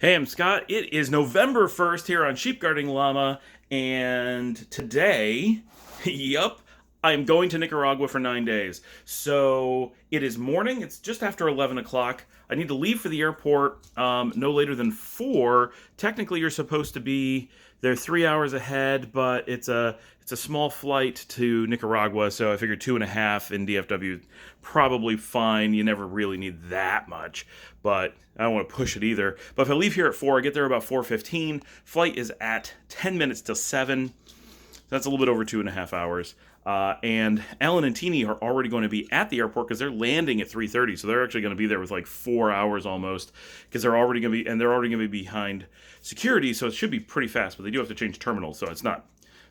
Hey, I'm Scott. It is November 1st here on Sheep Guarding Llama, and today, yup, I'm going to Nicaragua for 9 days. So it is morning, it's just after 11 o'clock. I need to leave for the airport no later than 4. Technically, you're supposed to be there 3 hours ahead, but it's a small flight to Nicaragua, so I figured 2.5 in DFW probably fine. You never really need that much, but I don't want to push it either. But if I leave here at 4, I get there about 4:15. Flight is at 10 minutes till 7. That's a little bit over 2.5 hours. And Alan and Teeny are already going to be at the airport because they're landing at 3:30. So they're actually going to be there with like 4 hours almost because they're already going to be behind security. So it should be pretty fast, but they do have to change terminals. So it's not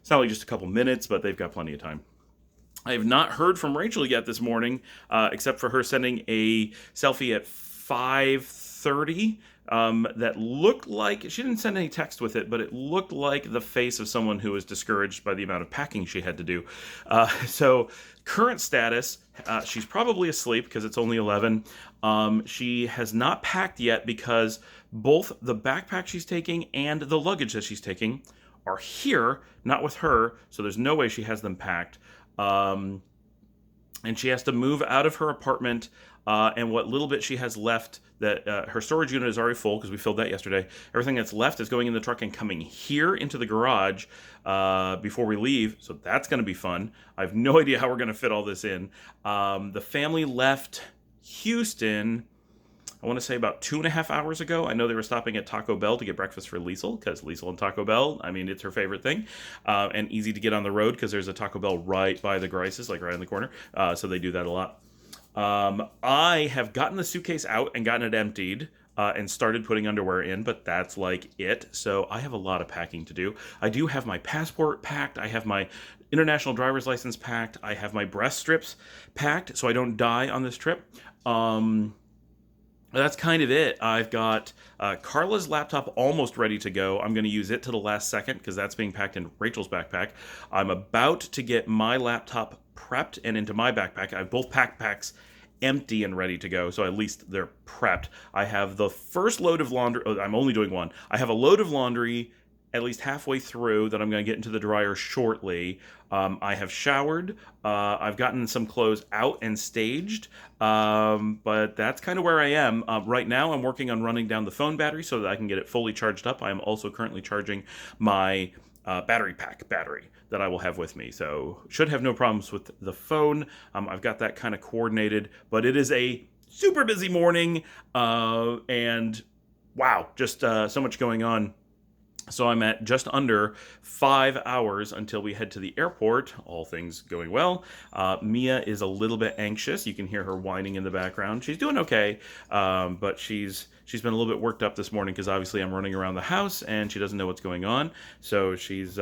like just a couple minutes, but they've got plenty of time. I have not heard from Rachel yet this morning, except for her sending a selfie at 5:30 that looked like she didn't send any text with it, but it looked like the face of someone who was discouraged by the amount of packing she had to do. So current status, she's probably asleep because it's only 11. She has not packed yet because both the backpack she's taking and the luggage that she's taking are here, not with her, so there's no way she has them packed. Um, and she has to move out of her apartment. And what little bit she has left, that her storage unit is already full because we filled that yesterday. Everything that's left is going in the truck and coming here into the garage before we leave. So that's going to be fun. I have no idea how we're going to fit all this in. The family left Houston, I want to say about 2.5 hours ago. I know they were stopping at Taco Bell to get breakfast for Liesel, because Liesel and Taco Bell, I mean, it's her favorite thing. And easy to get on the road because there's a Taco Bell right by the Grices, like right in the corner. So they do that a lot. I have gotten the suitcase out and gotten it emptied. And started putting underwear in, but that's like it. So I have a lot of packing to do. I do have my passport packed. I have my international driver's license packed. I have my breast strips packed so I don't die on this trip. That's kind of it. I've got Carla's laptop almost ready to go. I'm going to use it to the last second because that's being packed in Rachel's backpack. I'm about to get my laptop prepped and into my backpack. I have both backpacks empty and ready to go, so at least they're prepped. I have the first load of laundry. Oh, I'm only doing one. I have a load of laundry at least halfway through that I'm going to get into the dryer shortly. I have showered. I've gotten some clothes out and staged, but that's kind of where I am. Right now, I'm working on running down the phone battery so that I can get it fully charged up. I am also currently charging my battery pack battery that I will have with me. So should have no problems with the phone. I've got that kind of coordinated, but it is a super busy morning, and wow, just so much going on. So I'm at just under 5 hours until we head to the airport, all things going well. Mia is a little bit anxious. You can hear her whining in the background. She's doing okay, but she's been a little bit worked up this morning because obviously I'm running around the house and she doesn't know what's going on. So she's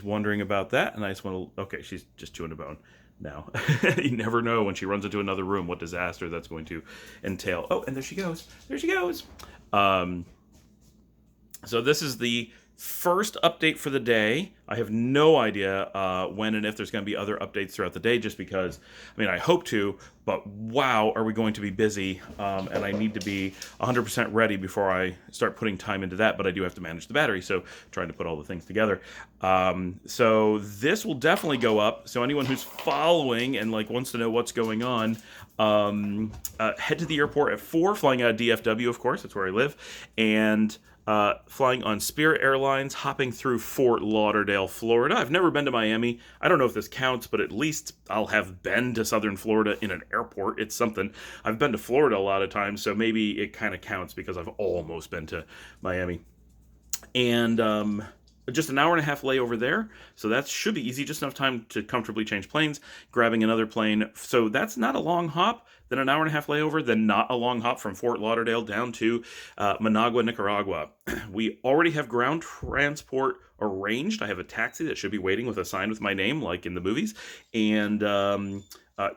wondering about that, and I just want to, okay, she's just chewing a bone now. You never know when she runs into another room what disaster that's going to entail. Oh, and there she goes. There she goes. So this is the first update for the day. I have no idea when and if there's going to be other updates throughout the day, just because, I mean, I hope to, but wow, are we going to be busy, and I need to be 100% ready before I start putting time into that, but I do have to manage the battery, so trying to put all the things together. So this will definitely go up, so anyone who's following and like wants to know what's going on, head to the airport at 4, flying out of DFW, of course, that's where I live, and flying on Spirit Airlines, hopping through Fort Lauderdale, Florida. I've never been to Miami. I don't know if this counts, but at least I'll have been to Southern Florida in an airport. It's something. I've been to Florida a lot of times, so maybe it kind of counts because I've almost been to Miami. And just an hour and a half layover there, so that should be easy, just enough time to comfortably change planes, grabbing another plane. So that's not a long hop, then an hour and a half layover, then not a long hop from Fort Lauderdale down to Managua, Nicaragua. We already have ground transport arranged. I have a taxi that should be waiting with a sign with my name, like in the movies. And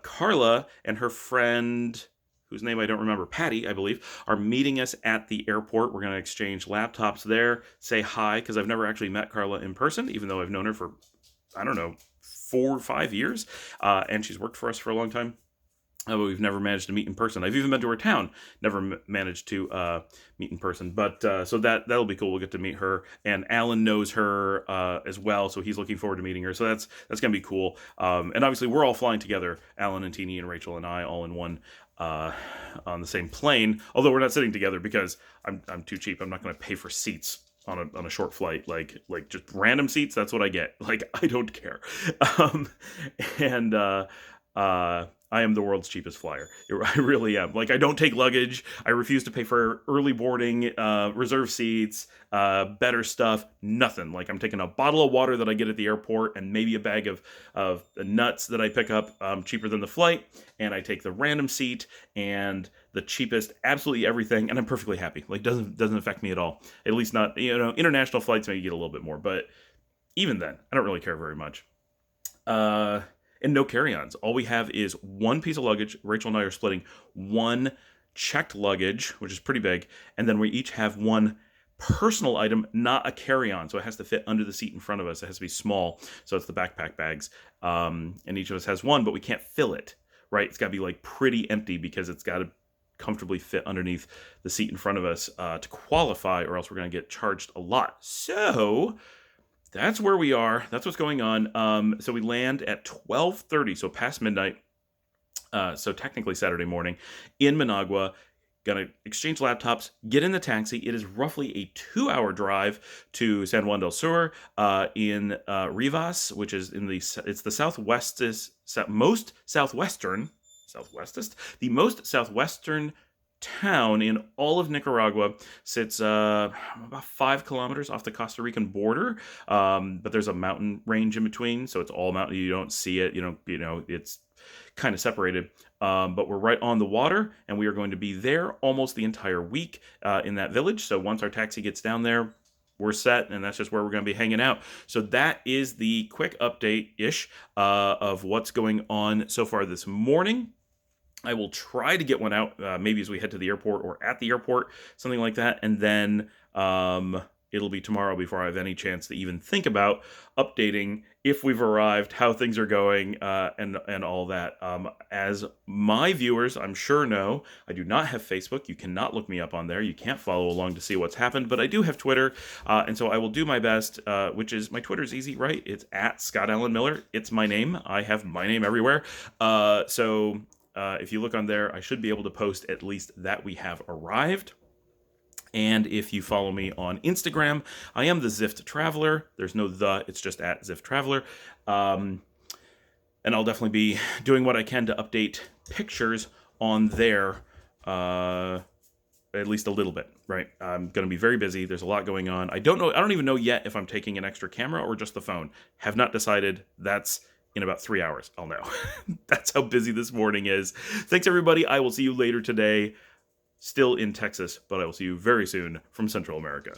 Carla and her friend, whose name I don't remember, Patty, I believe, are meeting us at the airport. We're going to exchange laptops there, say hi, because I've never actually met Carla in person, even though I've known her for, I don't know, 4 or 5 years, and she's worked for us for a long time. But we've never managed to meet in person. I've even been to her town, never managed to meet in person. But so that'll be cool. We'll get to meet her, and Alan knows her as well, so he's looking forward to meeting her. So that's gonna be cool. And obviously, we're all flying together, Alan and Teeny and Rachel and I, all in one on the same plane. Although we're not sitting together because I'm too cheap. I'm not gonna pay for seats on a short flight, like just random seats. That's what I get. Like, I don't care. Um, and I am the world's cheapest flyer. I really am. Like, I don't take luggage. I refuse to pay for early boarding, reserve seats, better stuff. Nothing. Like, I'm taking a bottle of water that I get at the airport and maybe a bag of nuts that I pick up, cheaper than the flight. And I take the random seat and the cheapest, absolutely everything, and I'm perfectly happy. Like, doesn't affect me at all. At least not, international flights maybe get a little bit more, but even then, I don't really care very much. And no carry-ons. All we have is one piece of luggage. Rachel and I are splitting one checked luggage, which is pretty big, and then we each have one personal item, not a carry-on. So it has to fit under the seat in front of us. It has to be small. So it's the backpack bags. And each of us has one, but we can't fill it, right? It's got to be like pretty empty because it's got to comfortably fit underneath the seat in front of us to qualify, or else we're going to get charged a lot. So that's where we are. That's what's going on. So we land at 12:30, so past midnight. So technically Saturday morning in Managua. Gonna exchange laptops, get in the taxi. It is roughly a 2-hour drive to San Juan del Sur in Rivas, which is it's the most southwestern town in all of Nicaragua. Sits about 5 kilometers off the Costa Rican border, but there's a mountain range in between, so it's all mountain. You don't see it. It's kind of separated, but we're right on the water, and we are going to be there almost the entire week in that village. So once our taxi gets down there, we're set, and that's just where we're going to be hanging out. So that is the quick update-ish of what's going on so far this morning. I will try to get one out maybe as we head to the airport or at the airport, something like that. And then it'll be tomorrow before I have any chance to even think about updating if we've arrived, how things are going, and all that. As my viewers, I'm sure know, I do not have Facebook. You cannot look me up on there. You can't follow along to see what's happened, but I do have Twitter, and so I will do my best, which is, my Twitter's easy, right? It's at Scott Allen Miller. It's my name. I have my name everywhere. So if you look on there, I should be able to post at least that we have arrived. And if you follow me on Instagram, I am the Zift Traveler. There's no the, it's just at Zift Traveler. And I'll definitely be doing what I can to update pictures on there, at least a little bit, right? I'm going to be very busy. There's a lot going on. I don't even know yet if I'm taking an extra camera or just the phone. Have not decided. That's in about 3 hours. I'll know. That's how busy this morning is. Thanks, everybody. I will see you later today. Still in Texas, but I will see you very soon from Central America.